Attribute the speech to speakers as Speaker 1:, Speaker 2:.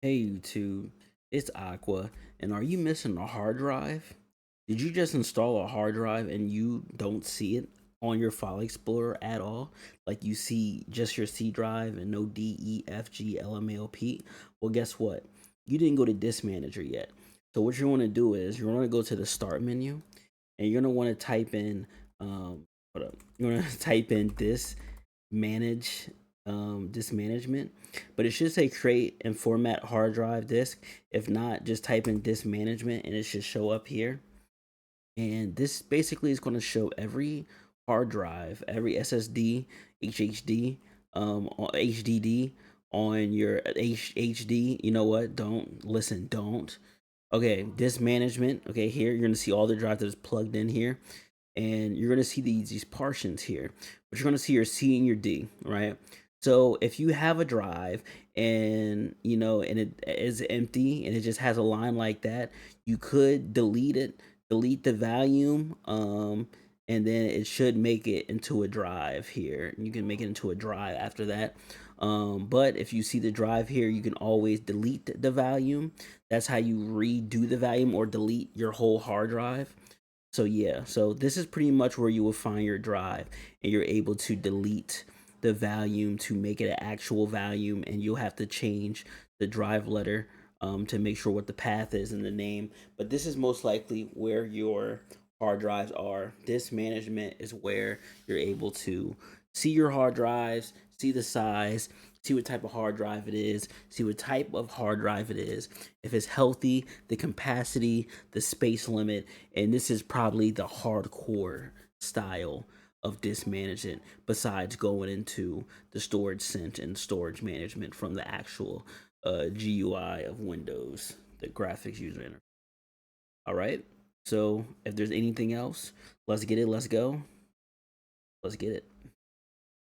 Speaker 1: Hey YouTube, it's Aqua, and are you missing a hard drive? Did you just install a hard drive and you don't see it on your file explorer at all? Like you see just your C drive and no D, E, F, G, L, M, N, O, P? Well, guess what? You didn't go to Disk Manager yet. So what you want to do is you're going to go to the Start menu, and you're going to want to type in, hold up, you're going to type in Disk Manage, Disk Management, but it should say create and format hard drive disk. If not, just type in Disk Management and it should show up here. And this basically is going to show every hard drive, every SSD, HHD, HDD on your HD. You know what? Don't. Okay, Disk Management. Okay, here you're going to see all the drives that is plugged in here, and you're going to see these partitions here, but you're going to see your C and your D, right? So if you have a drive and and it is empty and it just has a line like that, you could delete it, delete the volume, and then it should make it into a drive here. You can make it into a drive after that. But if you see the drive here, you can always delete the volume. That's how you redo the volume or delete your whole hard drive. So yeah, so this is pretty much where you will find your drive, and you're able to delete the volume to make it an actual volume, and you'll have to change the drive letter to make sure what the path is in the name. But this is most likely where your hard drives are. Disk management is where you're able to see your hard drives, see the size, see what type of hard drive it is, see what type of hard drive it is, if it's healthy, the capacity, the space limit, and this is probably the hardcore style of disk management besides going into the storage sync and storage management from the actual GUI of Windows, the graphics user interface. All right. So if there's anything else, let's get it. Let's go. Let's get it.